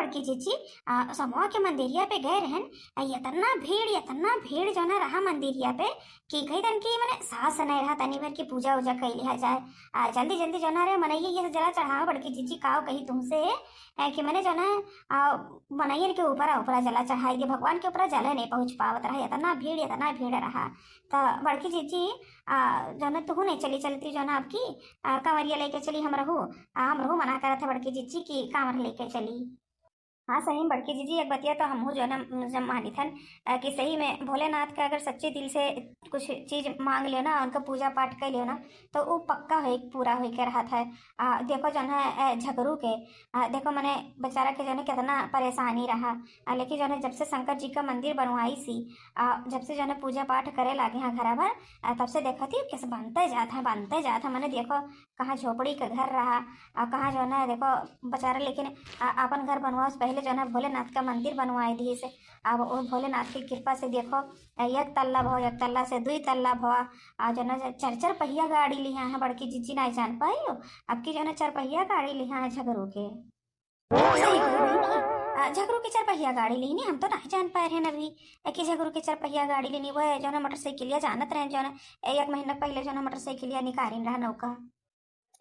बड़की जीजी समूह के मंदिरिया पे गए रहन। इतना भीड़ जो ना रहा मंदिरिया पे कि कही तन की मैंने सास नहीं रहा तनी भर की पूजा उजा कर लिया जाए। जल्दी जल्दी जो ना रे मनइए ये जला चढ़ाओ बड़की जीजी काओ कही तुमसे कि मैंने जो ना मनइयन के ऊपर ऊपर जला चढ़ाई दिया भगवान के ऊपर जला नहीं पहुंच पावत रहा। इतना भीड़ रहा। तो बड़की जीजी जो ना तू नहीं चली चलती जो ना आपकी कंवरिया लेके चली हम रहू मना करा था बड़की जीजी की कांवर लेके चली। हाँ सही में बड़की जीजी एक बतिया तो हमहू जो है ना जब मानी थन कि सही में भोलेनाथ का अगर सच्चे दिल से कुछ चीज मांग लियो ना उनका पूजा पाठ कर लियो ना तो वो पक्का हो पूरा हो के रहा था। देखो जो है झगरू के देखो मैंने बेचारा के जो है कितना परेशानी रहा। लेकिन जो है जब से शंकर जी का मंदिर बनवाई सी जब से जो है पूजा पाठ करे लागे यहाँ घर भर तब से देखो थी कैसे बनते जाता मैंने देखो कहाँ झोपड़ी का घर रहा कहाँ जो है ना देखो बेचारा लेकिन अपन घर बनवाओ उससे पहले जो है भोलेनाथ का मंदिर बनवाए दिए से। अब वो भोलेनाथ की कृपा से देखो एक तल्ला भाव एक तल्ला से दुई तल्ला भाव जो ना चार पहिया गाड़ी लिया है बड़की जीजी नहीं जान पाई हो। अब की जो ना चार पहिया गाड़ी लिया है झगड़ू के सही कहो बहिनी झगड़ू की चार पहिया गाड़ी लीनी हम तो नहीं जान पाए रहे अभी कि झगड़ू की चार पहिया गाड़ी लेनी वो है जो ना मोटरसाइकिलिया जानत रहे जो ना एक महीना पहले जो ना मोटरसाइकिलिया निकाली रहा नौका।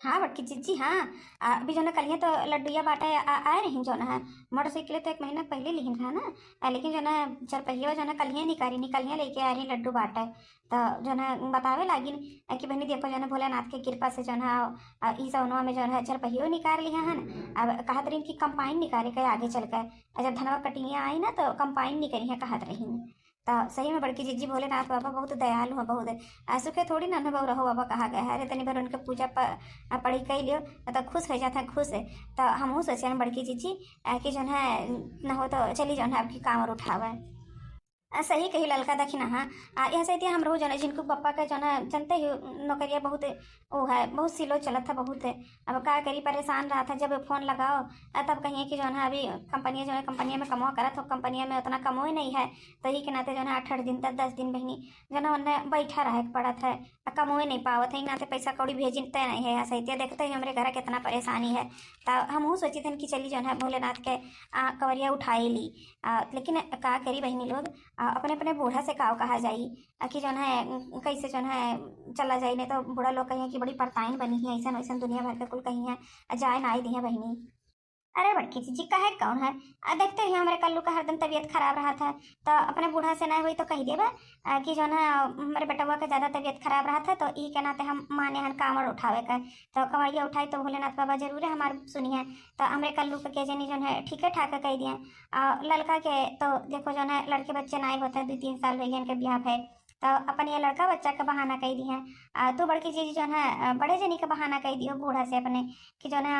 हाँ बटकी जीजी हाँ अभी जो ना कल तो लड्डूया बाटा आए रही जो ना मोटरसाइकिल तो एक महीना पहले लिखी था ना लेकिन जो ना चरपहिया जो ना कल निकलिया लेके आ रही लड्डू बाटा तो जो ना बतावे लागी कि बहनी देखो जो ना भोलेनाथ की कृपा से जो ना ई सौनवा में जो है चरपहियो निकाल लिया है अब कहत रही कि कंपाइन निकाले के आगे चल कर जब धनवा कटिया आई ना तो कंपाइन निकली है कहत रही। तो सही में बड़की जीजी भोलेनाथ बाबा बहुत दयालु है बहुत सुखे थोड़ी ना अनुभव रहो बाबा कहा गया है अरे तनी भर उनके पूजा पढ़ी कर लियो तो खुश हो जाते हैं खुश है। तो हम सोचे हैं बड़की जीजी कि जो है न हो तो चली जो है आपकी कांवर उठावे। सही कही ललका दखिना हाँ यह सही हम रोज है जिनको पप्पा का जो है जनते ही नौकरिया बहुत वो है बहुत सिलो चलत था बहुत है। अब का करी परेशान रहा था जब फोन लगाओ तब कहिए कि जो है अभी कंपनियाँ जो है कंपनिया में कमो करा तो कंपनिया में उतना कमो ही नहीं है तो ही के नाते जो है 8 दिन तक 10 दिन बहनी जो है उन्हें बैठा रहे पड़ा था कमो ही नहीं पावत है नाते पैसा कौड़ी भेजते नहीं है सही देखते ही हमारे घर कितना परेशानी है। तो हम सोची थे कि चली जो है भोलेनाथ के कवरिया उठाई ली लेकिन का करी बहनी लोग अपने अपने बूढ़ा से काव कहा जाई कि जो है कैसे जो है चला जाई नहीं तो बूढ़ा लोग कहिए कि बड़ी परताइन बनी है ऐसा वैसा दुनिया भर के कुल कही है जाए ना आई दी है बहनी। अरे बड़की जीजी का है कौन है देखते ही हमारे कल्लू का हरदम तबीयत खराब रहा था तो अपने बूढ़ा से नहीं हुई तो कही देवा कि जो ना हमारे बेटवा का ज़्यादा तबीयत खराब रहा था तो ई के नाते हम माने हन कांवर उठावे का तो कंवरिया उठाई तो भोलेनाथ बाबा जरूर है हमारे सुनिए। तो हमारे कल्लू के जनी जो है ठीक है ठाक कह दिए लड़का के तो देखो जो है लड़के बच्चे ना होते हैं 2-3 साल हो गए इनके ब्याह है तो अपन ये लड़का बच्चा का बहाना कह दी है तो बड़की चीज जो है बड़े जनी का बहाना कह दियो बूढ़ा से अपने कि जो है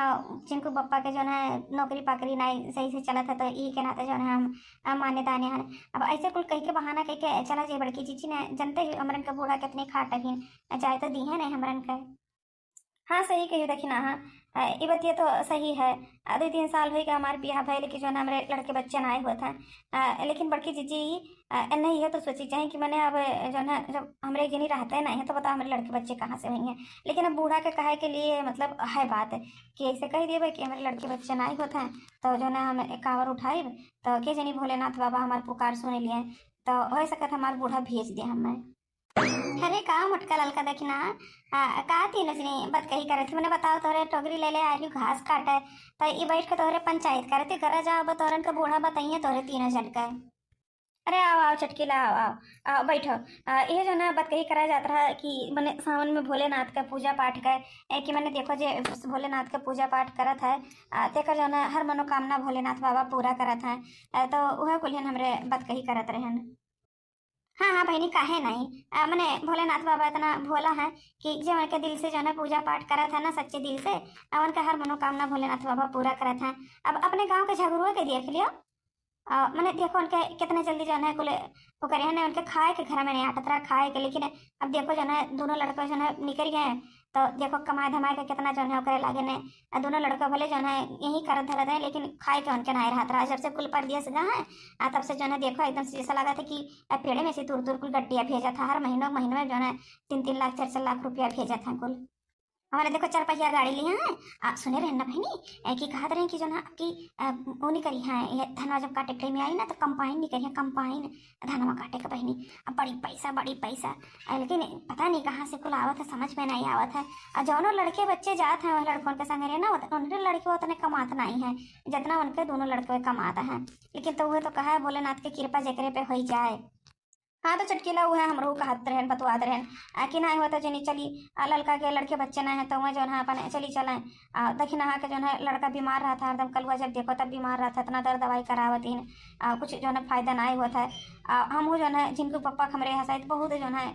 जिनको पप्पा के जो है नौकरी पाकरी नहीं सही से चला था तो ई के नाते जो है हम मान्य दाने हैं। अब ऐसे कुल कह के बहाना कह के चला जाए बड़की चीची ने जनते ही हमरन का बूढ़ा कितनी खाट अभी चाहे तो दी है नहीं हमरन का। हाँ सही कही दखिना हाँ ये बतिया तो सही है 2-3 साल हो गया हमारे ब्याह भाई लेकिन जो है हमारे लड़के बच्चे ना आए हुए थे लेकिन बड़की जीजी नहीं है तो सोची चाहे कि मैंने अब जो है जब हमारे जनी रहते नहीं है तो बताओ हमारे लड़के बच्चे कहाँ से हुई हैं। लेकिन अब बूढ़ा के कहे के लिए मतलब है बात है कि ऐसे कह दिए भाई कि हमारे लड़के बच्चे ना आए होते हैं तो जो है हम कांवर उठाए तो के जनी भोलेनाथ बाबा हमारे पुकार सुन लिए तो हो सकता हमारा बूढ़ा भेज दिया हमें। अरे का मोटका ललका देखना का तीनों जनी बात कही करे थी मैंने बताओ तोरे टोकरी ले आयु घास काटे तो ये बैठ के तोरे पंचायत करे थे घर जाओ बतौरन का बूढ़ा बताइए तोरे तीनों जन का। अरे आओ आओ चटकीला आओ बैठो ये जो ना बात कही करा जाता रहा कि मैंने सावन में भोलेनाथ का पूजा पाठ का कि मैंने देखो जे भोलेनाथ का पूजा पाठ करत है तेकर जो ना हर मनोकामना भोलेनाथ बाबा पूरा करत है तो वह कुल हमरे बात कही करत रहे। हाँ हाँ बहनी काहे नहीं मैंने भोलेनाथ बाबा इतना भोला है कि जो उनके दिल से जो है पूजा पाठ करा था ना सच्चे दिल से उनका हर मनोकामना भोलेनाथ बाबा पूरा करा था। अब अपने गांव के झगड़ुआ के देख लियो मैंने देखो उनके कितने जल्दी जो है कुल वो करे हैं उनके खाए के घर में नहीं आटा तरह खाए के लेकिन अब देखो जो है दोनों लड़के जो है निकल गए हैं तो देखो कमाए धमाए के कितना जो है करे लागे ने दोनों लड़का भले जो है यही करत धरत है लेकिन खाए के उनके नहीं रहा जब से कुल परदेश गए हैं तब से जो है देखो एकदम से ऐसा लगा था कि पेड़े में से दूर दूर कुल गड्डिया भेजा था हर महीनों में जो है 3-3 लाख 4-4 लाख रुपया भेजा था कुल। हमारे देखो 4 पहिया गाड़ी लिए हैं। सुने रहे ना बहनी, कि कहत रहे कि जो ना कि वो नहीं करी है, ये धनवा जब काटे टाइम में आई ना तो कंपाइन नहीं करी है, कंपाइन धनवा काटे का बहनी। अब बड़ी पैसा बड़ी पैसा। लेकिन पता नहीं कहाँ से कुल आवत है, समझ में नहीं आवत है। और जौनों लड़के बच्चे जात हैं वह लड़कों के संग रहे ना, उनके लड़के उतने कमात नहीं है जितना उनके दोनों लड़के कमाता है। लेकिन तो वह तो कहा है भोलेनाथ की कृपा जेकरे पे हो जाए। हाँ तो चटकीला हुआ है हमरो कहत रहन बतवात रहन कि ना हुआ तो जनी चली लड़का के लड़के बच्चे ना है तो वह जो है अपन चली चलें। देखी नहा के जो है लड़का बीमार रहा था हरदम, कलुआ जब देखो तब बीमार रहा था, इतना दर्द दवाई करावत ही कुछ जो है फायदा ना हुआ था। हम जो है जिनको पप्पा हमरे यहाँ शायद बहुत जो है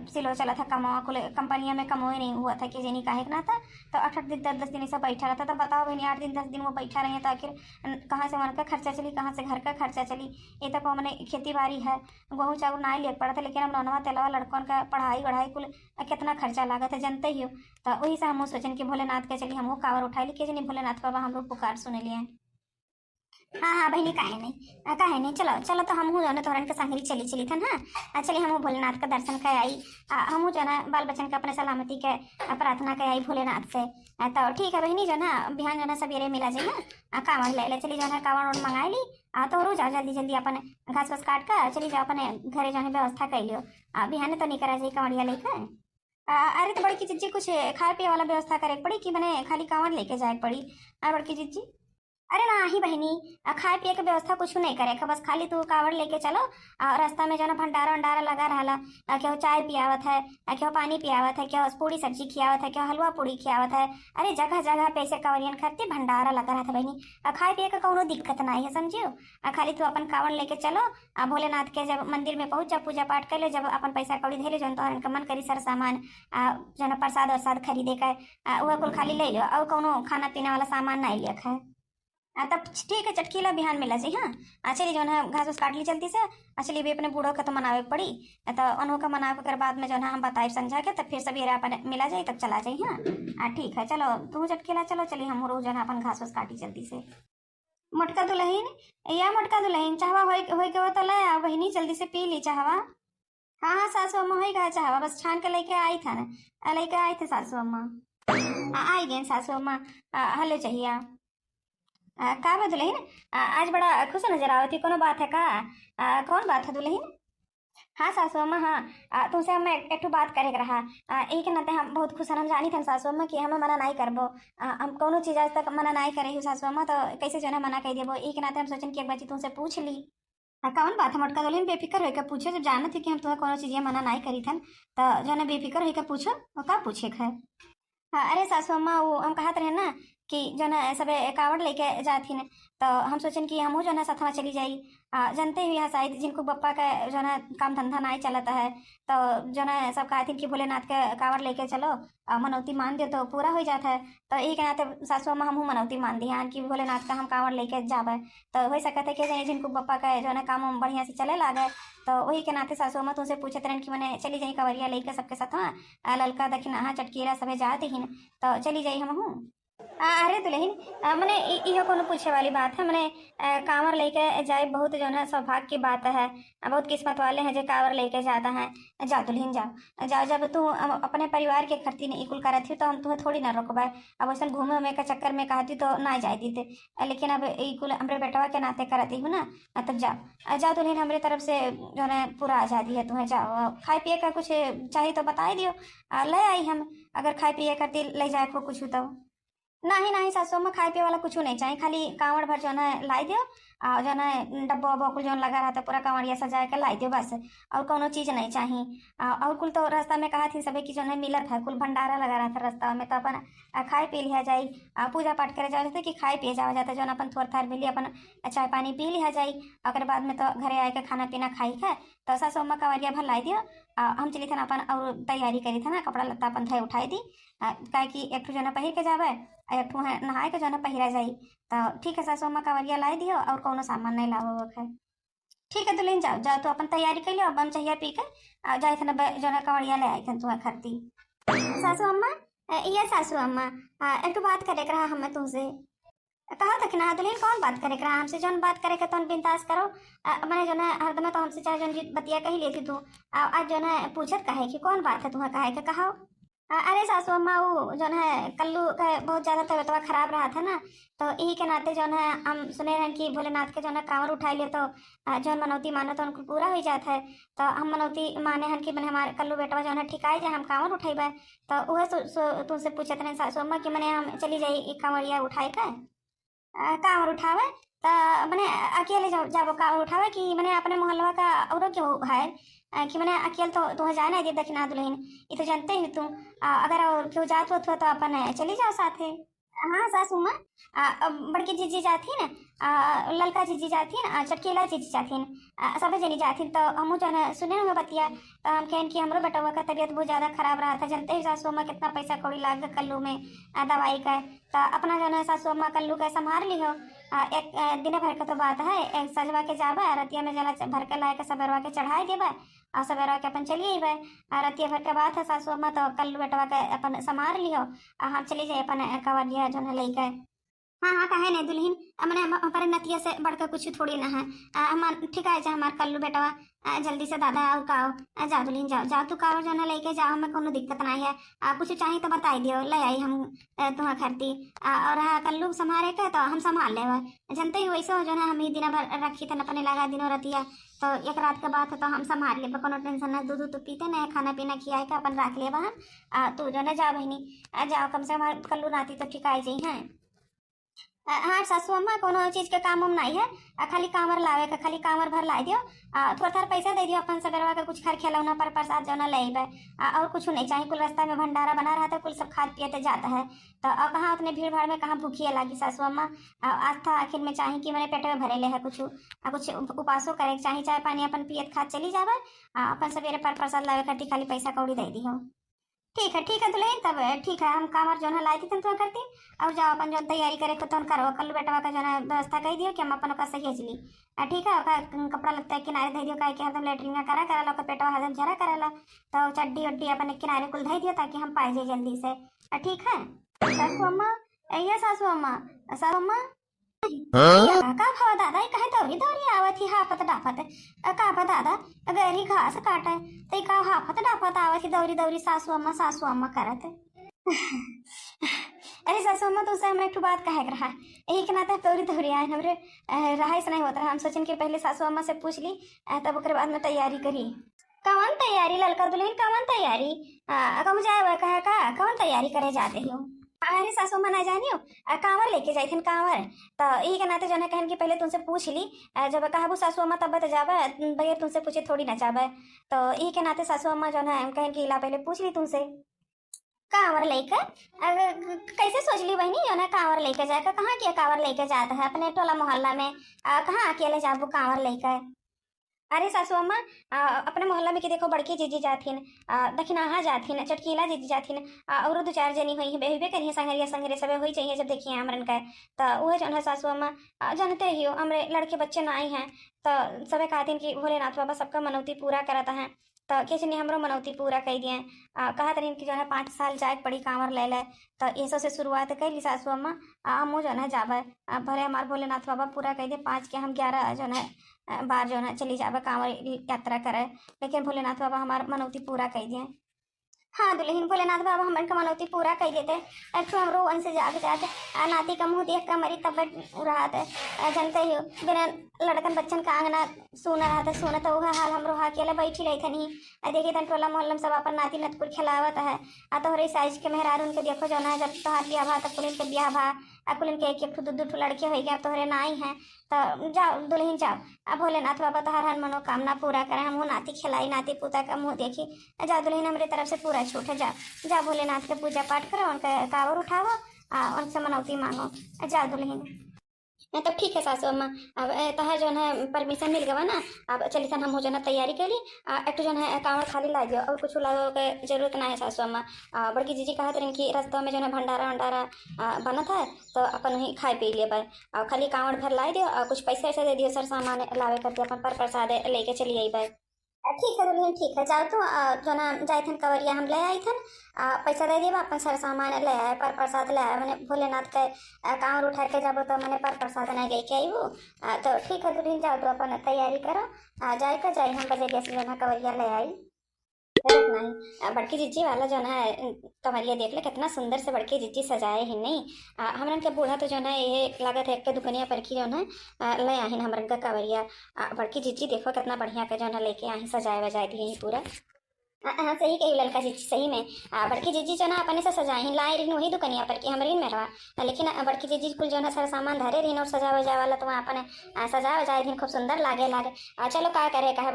सिलो चला था, कमाओ कुल कंपनियों में कमो ही नहीं हुआ था कि जनी काहे ना था। तो 8-8 दिन 10-10 दिन ऐसा बैठा रहता। तो बताओ बहनी 8 दिन 10 दिन वो बैठा रहे तो आखिर कहाँ से मन का खर्चा चली, कहाँ से घर का खर्चा चली। ये तक मैंने खेती बाड़ी है, गेहूँ चावल ना ही ले पड़ा था, लेकिन अब नौनवा तेलवा लड़कों का पढ़ाई वढ़ाई कुल कितना खर्चा लागत है जानते ही हो। तो वही से हम सोचन कि भोलेनाथ के चली हम कावर उठाई ली कि नहीं भोलेनाथ बाबा हम लोग पुकार सुने लिए। हाँ हाँ बहनी काहे नहीं, काहे नहीं, चलो चलो तो हम जो है तोहरन के संगरी चली चली थन। हाँ चलिए हम भोलेनाथ का दर्शन कर आई। हम जो है बाल बच्चन के अपने सलामती के प्रार्थना कर आई भोलेनाथ से। तो ठीक है बहनी जो ना बिहान जो है सवेरे मिला जाए ना, कावड़ ले ले चली जो है कावड़ उड़ मंगाई ली। तो रो जाओ जल्दी जल्दी अपन घास वास काट कर चली जाओ अपने घरे जो है व्यवस्था कर लियो। बिहान तो नहीं करा जाए कावड़िया लेकर। अरे तो बड़की जीजी कुछ खाए पिए वाला व्यवस्था करे पड़ी कि मैंने खाली कावड़ लेके जाए पड़ी। बड़की जीजी अरे ना ही बहनी, खाए पिए के व्यवस्था कुछ नहीं करे बस खाली तू कावड़ लेके चलो। रास्ता में जो ना भंडारा वंडारा लगा रहा, क्या चाय पियावत है, क्या पानी पियावत है, क्या पूड़ी सब्जी खियावत है, क्या हलवा पूड़ी खियावत है। अरे जगह जगह पे ऐसे कावड़ियन खाते भंडारा लगा रहा था बहनी। खाए पिए का कोनो दिक्कत नहीं है समझियो। खाली तू अपन कावड़ लेके चलो। भोलेनाथ के जब मंदिर में पहुंच जा पूजा पाठ कर ले, जब अपन पैसा कौड़ी धे ले जो तो मन करी सर सामान जो ना प्रसाद वरसाद खरीदे का वह कुल खाली ले लो और कोनो खाना पीना वाला सामान नहीं लिया है। तब ठीक है चटकीला बिहान मिला जी। हाँ चलिए जो है घास उस काट ली जल्दी से। चलिए भी अपने बूढ़ों का तो मनावे पड़ी। तो उन्हों का मनावे कर बाद में जो है हम बताए समझा के तब फिर सभी अपन मिला जाए तब चला जाए। हाँ ठीक है चलो तू चटकीला चलो चलिए हम रोज जो है अपन घास उस काटी जल्दी से। मोटका दुल्हन या मोटका दुल्हन चाहवा हो के वो तो ले आ बहनी जल्दी से पी ली चाहवा। हाँ हाँ सासू अम्मा हो गया चाहवा बस छान के लेके आई था ना, लेके आए थे सासू अम्मा। आई गए सासू अम्मा। हलो चाहिए का बा दुल्हन, आज बड़ा खुश नजर आवती कोनो बात है का? कौन बात है दुल्हन? हाँ सासू अम्मा हाँ, तुमसे हम एक बात करे के रहा। एक नाते हम बहुत खुश हैं, हम जानी थे सासू अम्मा कि हमें मना नहीं करबो। हम कोनो चीज आज तक मना नहीं करे ही सासू अम्मा, तो कैसे जो है मना कर देबो। एक नाते हम सोचन कि एक बार तुमसे पूछ ली। कौन बात है मोटका दुल्हन बेफिक्र होकर पूछो, जब जाना थी कि हम तुम्हें कोनो चीज मना नहीं करी थन तो जो है बेफिक्र होकर पूछो वो का पूछे है। हाँ अरे सासू अम्मा वो हम कहते रहे ना कि जो ना सब कावड़ लेके जाती ने, तो हम सोचन कि हमहू जो ना साथ में चली जाई। जानते हुए शायद जिनको बप्पा का जो ना काम धंधा नहीं चलाता है, तो जो ना सब कहती कि भोलेनाथ के कावड़ लेके चलो मनौती मान दो तो पूरा हो जाता है। तो एक नाते सासू अम्मा हमहू मनौती मान दी हाँ कि भोलेनाथ का हम कावड़ लेके जावे। तो हो सकता है कि जिनको बप्पा का जो ना काम बढ़िया से चले लागे, तो वही के नाते सासू अम्मा तुमसे पूछते रहन कि मैंने चली जाई कवरिया लेके सबके साथ। ललका दक्षिण हाँ चटकीला सब जाते ही तो चली जाई हम हूँ। अरे दुल्हन मने इहो कोनो पूछे वाली बात है। मने कांवर लेके जाए बहुत जो है सौभाग्य की बात है। बहुत किस्मत वाले हैं जो कांवर लेके जाता है। जाओ दुल्हन जाओ जाओ, जब तू अपने परिवार के खर्ची ने इकुल करत थी तो हम तुम्हें थोड़ी ना रोकबा। अब वैसे घूमे उमे के चक्कर में कहती तो ना जाए थे, लेकिन अब इकुल हमरे बेटवा के नाते करती हूँ ना। तब जाओ जाओ दुल्हन, हमारे तरफ से जो है पूरा आज़ादी है तुम्हें। जाओ खाए पिए का कुछ चाहिए तो बता दियो, ले आई हम। अगर खाए पिए करती ले जाए को कुछ तो नहीं नहीं सासू में खाए पिए वाला कुछ नहीं चाहिए, खाली कांवड़ भर जो है लाई दियो। और जो है डब्बा उब्बा कुल जो लगा रहा था पूरा कांवड़िया सजा के लाई दियो बस, और कोनो चीज़ नहीं चाहिए। और कुल तो रास्ता में कहा थी सभी की जो है मिलत है, कुल भंडारा लगा रहा था रास्ता में, तो अपन खाए पी लिया जाए। पूजा पाठ करे जाओ जाते कि खाए पिए जाओ जाता जो अपन थोड़ा थार मिली अपन चाय पानी पी लिया जाए। और बाद में तो घरे आए के खाना पीना खाई है। तो सासू अम्मा कांवरिया भर लाई दियो। हम चली थे ना अपन और तैयारी करी था ना, कपड़ा लत्ता अपन थे उठाई दी। क्या कि एक जो है पहिर के जावे, एक ठो है नहाए के जो है पहिरा जाई। तो ठीक है सासू अम्मा कांवरिया लाई दियो और कोनो सामान नहीं लावो है। ठीक है दुल्हन जाओ जाओ, तो अपन तैयारी कर लियो। अब हम चाहिए पी के जाए थे ना जो है कांवरिया ले आई थे तुम्हें खरती। सासू अम्मा ये सासू अम्मा एक बात करे रहा हमें तुमसे। कहा था कि ना दुल्हन कौन बात करे रहा हमसे, जौन बात करे के तो बिंदास करो। मैंने जो है हरदम तो हमसे चाहे जो बतिया कही लेती तू। आज जो है पूछत कहे कि कौन बात है तुम्हें कहे के कहा। अरे सासू अम्मा वो जो है कल्लू का बहुत ज्यादा तबीयत खराब रहा था ना, तो यही के नाते जो है हम सुने हैं कि भोलेनाथ के जो है कांवर उठाई ले तो जो मनौती मानो तो उनको पूरा हो जाता है। तो हम मनौती माने हैं कि मैंने हमारे कल्लू बेटवा जो है ठिकाई जाए हम कांवर उठेबे। तो वह तुमसे पूछत रहे सासू अम्मा कि मैंने हम चली जाई कांवरिया उठाए का कांवर उठावे। तो मैंने अकेले जाबो कांवर उठावे कि मैंने अपने मोहल्ला का औरों क्यों है कि मैंने अकेले तो जाए ना दे दक्षिणा दुल्हन, ये तो जानते ही तुम। अगर और क्यों जात हो तो अपन चली जाओ साथे। हाँ सासू माँ, बड़की जीजी जाथी न, ललका जीजी जाथी न, चटकीला जीजी जाथी न, सब जनी जाथी। तो हमू जो है सुने हुए बतिया, तो हम कहन कि हमरो बेटवा का तबीयत बहुत ज्यादा खराब रहा था। जानते ही सासू माँ कितना पैसा कौड़ी लाग गया कल्लू में दवाई का। तो अपना जो है सासू माँ कल्लू का संभाल ली हो। एक दिन भर का तो बात है, एक सजवा के जाबा रतिया में जला भर के लाए के सबरवा के चढ़ाई देबा और सबरवा के अपन चलिए रतिया भर के बात है सासू अम्मा। तो कल्लू बेटवा के अपन संभाल लियो हम चली जाए अपन कवरिया जो है लेके। हाँ हाँ कहे नहीं दुल्हन, मैंने हमारे नतिया से बढ़कर कुछ थोड़ी ना है। हमार ठीक है जा हमार कल्लू बेटवा जल्दी से दादा आओ काओ जाओ दुल्हन जाओ जाओ तू काओ जो ना लेके जाओ, हमें कोनो दिक्कत नहीं है। कुछ चाहिए तो बताई दियो ले आई हम तुम्हें खरती। और हाँ कल्लू संभाले के तो हम संभाल ले जानते ही वैसे हो जो ना हम ही दिन भर रखी थे अपने लगा दिनों रतिया। तो एक रात के बाद तो हम संभाल ले कोनो टेंशन ना, दूध तो पीते ना खाना पीना खियाए के अपन रख ले हम। तू जो ना जा बहनी जाओ कम से हमारे कल्लू नाती तो ठिकाई जाई है। हाँ सासू अम्मा कोनो चीज के काम उम नहीं है, खाली कांवर लावे का खाली कांवर भर ला दियो। थोड़ा थोड़ा पैसा दे दियो अपन सबरवा के कुछ खर खिलौना पर प्रसाद जो ना ले और कुछ नहीं चाहिए। कुल रास्ता में भंडारा बना रहा था, कुल सब खाद पिए जाता है। तो अब कहाँ उतने भीड़ भाड़ में कहाँ भूखिए लागी सासू अम्मा। आस्था आखिर में चाहिए कि मैंने पेट में भरे ले है कुछ कुछ उपासों करे चाहिए, चाय पानी अपन पियत खाद चली जावे। अपन सवेरे पर प्रसाद लावे करती खाली पैसा कौड़ी दे दी हो। ठीक है दुल्हन तब ठीक है हम कामर जो है लाई थी तुम करती। और जाओ अपन जो तैयारी करे को तुम करो, कल बेटवा का जो है व्यवस्था कर दियो कि हम अपन का सही ली। ठीक है ओका कपड़ा लगता है किनारे धै दियो काहे कि हरदम लेटरिंग करा करा लो पेटवा हरदम झरा करेला। तो चड्डी उड्डी अपन किनारे कुल धै दियो ताकि हम पाए जाए जल्दी से। ठीक है सासू अम्मा, ये सासू अम्मा सासू अम्मा हाँ? का भाव दादा ये कहे दौरी दौरी आवत ही हाफत डाफत का बा दादा गहरी घास काटे ते का हाफत डाफत आवत ही दौरी दौरी सासू अम्मा करत। अरे सासू अम्मा तुमसे हमने एक बात कहे रहा है, यही के नाते दौरी दौरी आए हमरे रहा से नहीं होता रहा। हम सोचन कि पहले सासू अम्मा से पूछ ली तब ओकरे बाद में तैयारी करी। कौन तैयारी ललका दुल्हन कौन तैयारी कहूँ जाए वह कहे का कौन तैयारी करे जाते हो। अरे सासू माँ ना जानियो कांवर लेके जाए थे कांवर। तो यही के नाते जो है कहन कि पहले तुमसे पूछ ली जब कहबू सासू अम्मा तब तो जावे बगैर तुमसे पूछे थोड़ी ना जावे। तो यही के नाते सासू अम्मा जो है कहन कि ला पहले पूछ ली तुमसे कांवर लेकर कैसे सोच ली बहनी जो ना कांवर लेकर जाएगा। कहाँ किया कांवर लेकर जाता है अपने टोला मोहल्ला में कहाँ अकेले जाबू कांवर लेकर। अरे सासू अम्मा अपने मोहल्ला में कि देखो बड़की जीजी जाथिन दक्षिणाहा जाथिन चटकीला जीजी जाथिन और दो चार जनी हुई बेहबे करिए संगरिया संगरे सबे हुई चाहिए जब देखिए हमरन का। तो वह जो है सासू अम्मा जानते ही हो हमरे लड़के बच्चे ना आई हैं। तो सबे कहते कि भोलेनाथ बाबा सबका मनौती पूरा करता है। तो किसी ने हमरो मनौती पूरा कर दिए कहा तरीन कि जो है 5 साल जाए बड़ी कांवर ले ले। तो ये सब से शुरुआत कर ली सासू अम्मा हमू जो है जावे भले हमारे भोलेनाथ बाबा पूरा कर दे 5 के हम 11 जो है बार जो है चली जावे कांवर यात्रा करे। लेकिन भोलेनाथ बाबा हमार मनौती पूरा कर दिए। हाँ दुल्हन भोलेनाथ बाबा हमारे का मनौती पूरा कर देते। एक तो हम रोवन से जाग जाते नाती का मुँह देख कर हमारी तबियत उड़ाते जानते ही हो बिना लड़कन बच्चन का आंगना सोना रहा था सोना। तो वह हाल हम रोहा अकेले बैठी रही थी देखिए तन टोला मोहल्ला में सब अपन नाती नतपुर खिलावत है। तोहरे साइज के मेहरार उनके देखो जो ना जब तोहार ब्याह भा तब कुलिन के ब्याह भा कुलिन के एक दो ठो लड़के हो गया तोहरे ना आई हैं। तो जाओ दुल्हन जाओ अब भोलेनाथ बाबा तोहर हर मनोकामना पूरा करें। हम नाती खिलाई नाती पोता का मुँह देखी जाओ दुल्हन हमारी तरफ से पूरा छूट है। जाओ जाओ भोलेनाथ के पूजा पाठ करो उनका कावर उठाओ उनसे मनौती मांगो जाओ दुल्हन। नहीं तो ठीक है सासू अम्मा अब तहार जो है परमिशन मिल गवा ना अब चली सन हम हो जाना तैयारी कर ली एक जो है कांवर खाली ला दियो और कुछ लाओ के जरूरत ना है सासू अम्मा। बड़की जीजी कहा रही कि रास्ता में जो है भंडारा वंडारा बना था तो अपन वहीं खाए पी लिए और खाली कांवर भर ला दियो और कुछ पैसा ऐसा दे दियो सर सामान लावे करके अपन पर प्रसाद लेके चली आई बाय। ठीक है दुल्हन ठीक है जाओ तो जो ना जाए थन कवरिया हम ले आई थन पैसा दे दिए अपन सर सामान ले आए पर प्रसाद ले आए मैंने भोलेनाथ के कांवर उठा के जाबो तो मैंने पर प्रसाद नहीं गई के आई वो। तो ठीक है दुल्हन जाओ तो अपन तैयारी करो जाए का जाए हम बजे से जो ना कवरिया ले आई। अरे नहीं, बड़की जीजी वाला जो है कमरिया देख ले कितना सुंदर से बड़की जीजी सजाए ही नहीं। हमरन के बूढ़ा तो जो है ये लागत है एक के दुकनिया पर की जो है ले आहिन हमरन का कवरिया। बड़की जीजी देखो कितना बढ़िया के जो है लेके आही सजाए वजाए दिए पूरा। हाँ सही कही ललका जीजी सही में। बड़की जीजी जो ना अपने से सजाई लाई रही वही दुकनिया पर की हमरी मेहरवा। लेकिन बड़की जीजी कुल जो ना सारा सामान धरे रही और सजा वजा वाला तो वहाँ अपने सजा वजाए दिन खूब सुंदर लागे लागे। चलो क्या करे कहे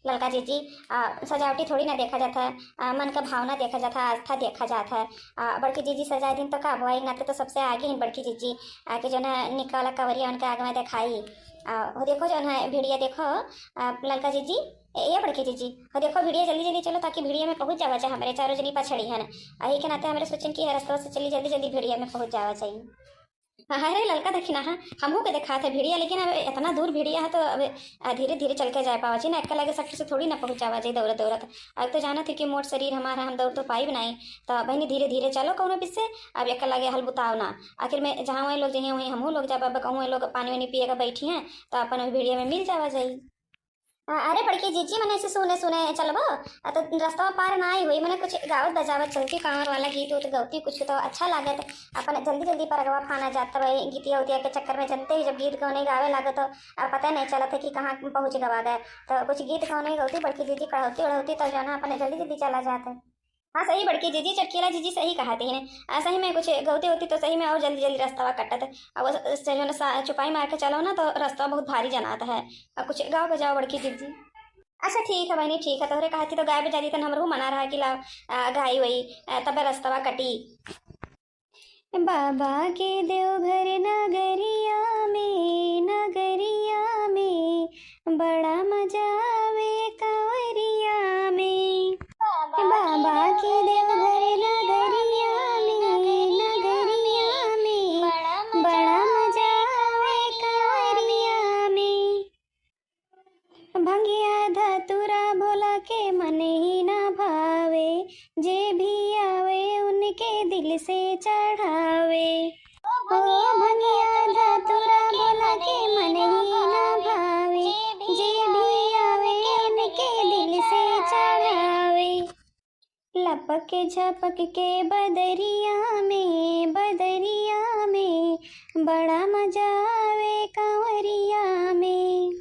ललका जीजी, सजावटी थोड़ी ना देखा जाता है, मन का भावना देखा जाता है, आस्था देखा जाता है। बड़की जीजी सजाए दिन तो का बुआई नाते तो सबसे आगे ही बड़की जीजी के जो ना निकाला कवरिया उनके आगे में दिखाई। वो देखो जो है भिड़िया देखो ललका जीजी, ये बड़की जीजी हो देखो भिड़िया जल्दी जल्दी चलो ताकि भिड़िया में पहुंच जावा चाहिए। हमारे चारों जनी पछड़ी है ना, यही के नाते हमारे सोचन की रास्ता से चली जल्दी जल्दी भिड़िया में पहुंच जावा चाहिए। हाँ रे ललका देखी ना, हाँ हमहू के देखा था भिड़िया, लेकिन अब इतना दूर भिड़िया है तो अब धीरे धीरे चल के जाए पावा चाहिए ना, एक लगे सख्त से थोड़ी ना पहुंचावा चाहिए दौड़त दौड़त। अब तो जाना थी कि मोट शरीर हमारा, हम दौड़ तो पाई भी नहीं। तो बहनी धीरे धीरे चलो कौनो बीच से, अब एक लगे हल बुताव ना। आखिर में जहाँ वही लोग जाइए वहीं हमहू लोग जाब, अब कहूँ लोग पानी वानी पिएगा बैठी हैं तो अपन भिड़िया में मिल जावा जाइए। अरे बड़की जीजी मैंने ऐसे सुने सुने चलबो तो रास्ता पार ना आई हुई, मैंने कुछ गावत बजावत चलती कांवर वाला गीत उत गौती कुछ तो अच्छा लागत। अपन जल्दी जल्दी पर अगवा फाना जाता भाई गीतिया उतिया के चक्कर में जनते ही जब गीत गौने गावे लागत तो पता नहीं चला था कि कहाँ पहुँच गवा गए। तो कुछ गीत गौने गौती बड़की जीजी कढ़ौती उड़ौती तो जो ना अपने जल्दी जल्दी चला जाता। हाँ सही बड़की जीजी चटकीला जीजी सही कहा थी ने, सही में कुछ गलती होती तो सही में और जल्दी जल्दी रास्ता कटत। अब जो ना चुपाई मार के चलो ना तो रास्ता बहुत भारी जनाता है। अब कुछ गाँव बजाओ बड़की जीजी। अच्छा ठीक है बहनी ठीक है, तोहरे कहा थी तो गाय बजा दी तो हमरू मना रहा कि ला गाय वही तब रास्ता कटी। बाबा के देवघर नगरिया में बड़ा मजा आवे कंवरिया में। बाबा के देवघर नगरिया में बड़ा मजा आवे कंवरिया में। भंगिया धतुरा भोला के मन ही ना भावे, जे भी आवे उनके दिल से चढ़ावे। ओ भंगिया धतुरा भोला के मन ही ना भावे, जे भी आवे उनके दिल से चढ़ावे। लपक झपक के बदरिया में बड़ा मजा आवे कंवरिया में।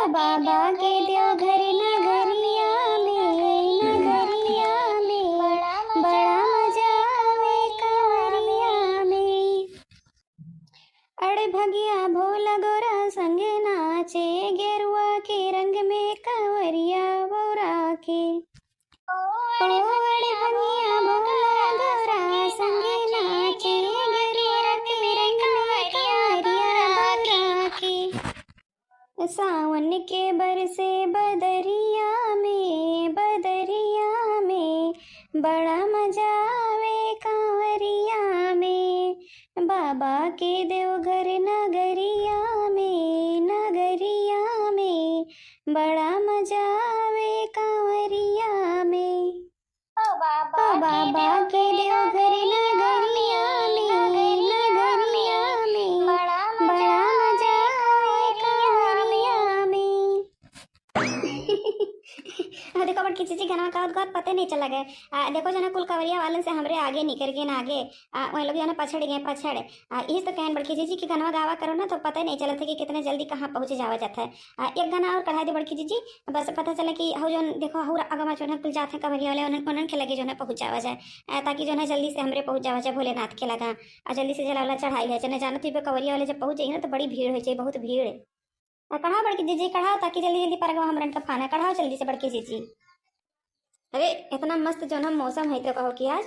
बाबा के देवघर नगरिया में बड़ा मजा आवे कंवरिया में। अड़े भगिया भोला गोरा संगे नाचे, गेरुआ के रंग में कंवरिया बोरा के। अड़े भगिया भोला गोरा संगे नाचे, गेरुआ के रंग में कंवरिया बोरा के। सावन के बरसे बदरिया में बड़ा मजा आवे कंवरिया में। बाबा के देवघर नगरिया में बड़ा मजा आवे कंवरिया में। ओ बाबा के देवघर नगरिया में बड़ा मजा आवे कंवरिया में। देखो बड़की चीची गाना का उद्गार पता नहीं चला गए। देखो जना कुल कवरिया वालन से हमरे आगे निकल गए ना आगे, वही लोग जना पछड़ गए पछड़। इस तो कहन बड़की चीची की गाना गावा करो ना तो पता नहीं चलता कि कितने जल्दी कहाँ पहुँच जावा जाता है। एक गाना और कढ़ा दे बड़की चीची, बस पता चला कि हो जो देखो हो अगवा जो है कुल जाते हैं कवरिया वाले उन्हन के लगे जो है पहुँच जावा जाए, ताकि जो है जल्दी से हमरे पहुँच जावा जाए भोलेनाथ के लगा। और जल्दी से जला वाला चढ़ाई है जना जानती है कवरिया वाले जब पहुँच जाएगी ना तो बड़ी भीड़ हो जाए, बहुत भीड़। कढ़ाओ बड़की जीजी कढ़ाओ ताकि जल्दी जल्दी पर हमरन का खाना कढ़ाओ जल्दी से बड़की जीजी। अरे इतना मस्त जो ना मौसम है तो कहो कि आज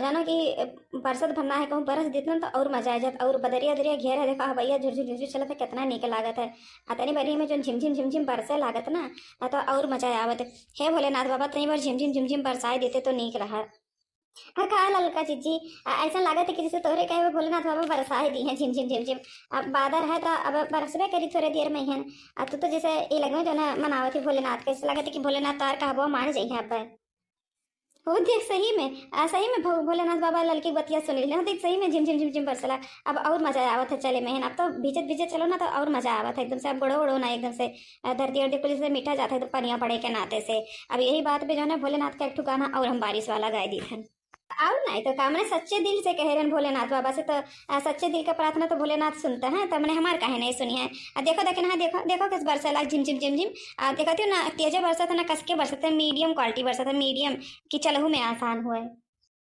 जानो कि बरसत भरना है, कहूँ बरस देते तो और मजा आ जाता। और बदरिया दरिया घेर है देखा भैया झुरझुर झुरझुर चलत है कितना नीक लागत है। तनी बरी में जो झिमझिम बरसे लागत ना तो और मजा आवत है। भोलेनाथ बाबा तनी बार झिमझिम बरसाए देते तो नीक रहा। हाँ कहा ललका जीजी ऐसा लागत है कि जैसे तोहरे कहे भोलेनाथ बाबा बरसा ही दी है झिमझिम। अब बादल है तो अब बरसबे करी थोड़े देर में ही। तू तो जैसे ये लगे जो ना मनावत है भोलेनाथ के, लगे कि भोलेनाथ तार कहबो मान जाइए अब। हो देख सही में सही में भोलेनाथ बाबा ललकी बतिया सुन ली देख सही में झिम झिम झिम झिम बरसला। अब और मजा आवत है चले में अब तो भीजत भीजत चलो ना तो और मजा आवत है एकदम से। अब गोड़ो ओड़ो ना एकदम से धरती उर्दी पुलिस से मीठा जाता है तो पनिया पड़े के नाते से। अब यही बात पे जो है ना भोलेनाथ का एक ठो गाना और हम बारिश वाला गाय दी थे। और नहीं तो का मैंने सच्चे दिल से कह रहे हैं भोलेनाथ बाबा से तो सच्चे दिल का प्रार्थना तो भोलेनाथ सुनते हैं। तो मैंने हमारे कहे नहीं सुनी है। देखो देखो ना देखो देखो किस बरसा लाग झिम झिम झिम झिम देखती हो ना तेज बरसा था ना कस के बरसा था मीडियम क्वालिटी बरसा था मीडियम कि चलहू में आसान हुए।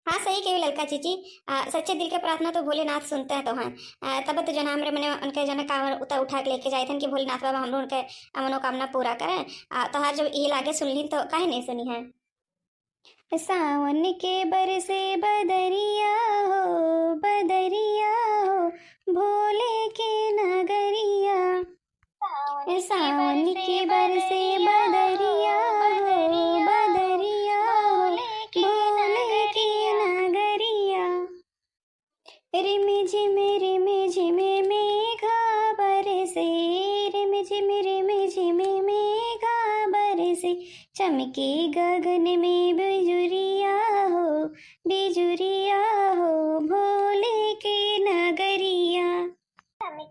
हाँ सही कही ललका चीची सच्चे दिल के प्रार्थना तो भोलेनाथ सुनते हैं तो हाँ तब तो जो ना हमरे मैंने उनके जो ना कांवर उतर उठा के लेके जाए थे कि भोलेनाथ बाबा हम लोग उनके मनोकामना पूरा करें। तो हर जब ये लागे सुन ली तो काहे नहीं सुनी है। सावन के बरसे बदरिया हो भोले के नगरिया। सावन के बरसे बदरिया हो भोले के नगरिया। रिमि झिमे मेघा बरसे रिमि झिमे मेघा बरसे चमके गगन में बिजुरिया हो भोले के नगरिया।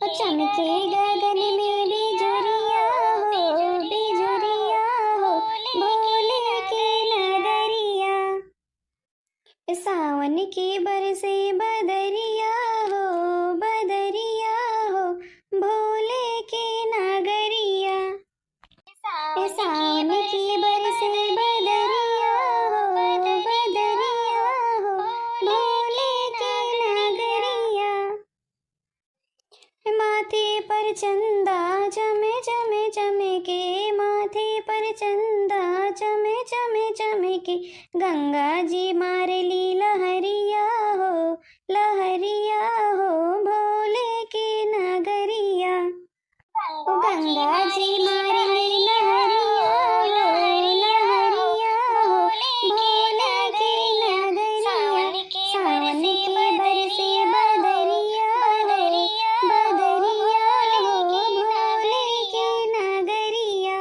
चमके गगन में बिजुरिया हो भोले के नगरिया। सावन के बरसे बदरिया हो भोले के नगरिया। सावन के बरसे बदरिया हो भोले के नगरिया। माथे पर चंदा चमे के माथे पर चंदा चमे के गंगा जी मार ली लहरिया हो भोले के नगरिया। गंगा जी मार ली लहरिया हो भोले के नगरिया। सावन के बरसे बदरिया हो भोले के नगरिया।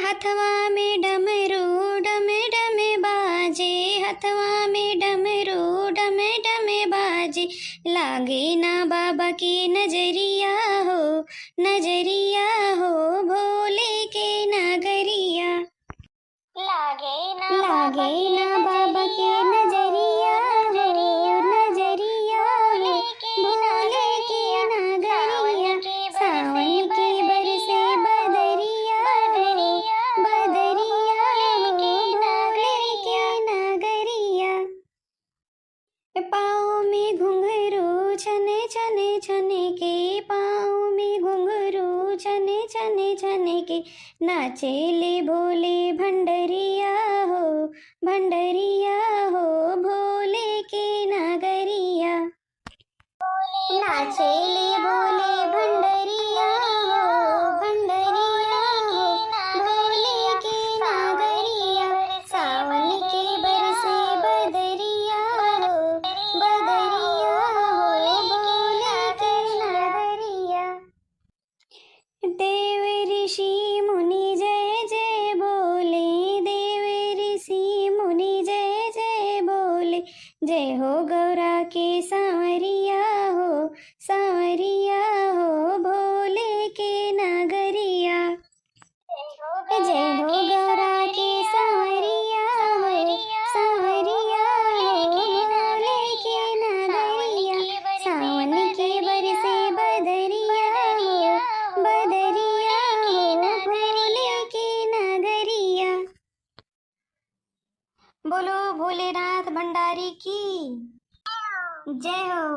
हथवा में डमरू डमे डमे बाजे हथवा में डमरू डमे बाजे लागे ना बाबा की नजरिया हो भोले के नगरिया। लागे ना बाबा की नजरिया हो भोले के नगरिया। सावन के बरसे बदरिया हो भोले के नगरिया। पाँव में घुंघरू छने के पाँव में घुंघरू छने के नाचेले भोले भंडरिया हो भोले के नगरिया। नाचेले भोले भंडरिया हो भोले के नगरिया। सावन के बरसे बदरिया हो भोले के नगरिया। देव ऋषि मुनि जय जय बोले देव ऋषि मुनि जय बोले जय हो गौरा के सांवरिया हो भोले के नगरिया। जय हो गौरा के सांवरिया हो भोले के नगरिया। सावन के बरसे बदरिया हो भोले के नगरिया। बोलो भोलेनाथ भंडारी की जय हो।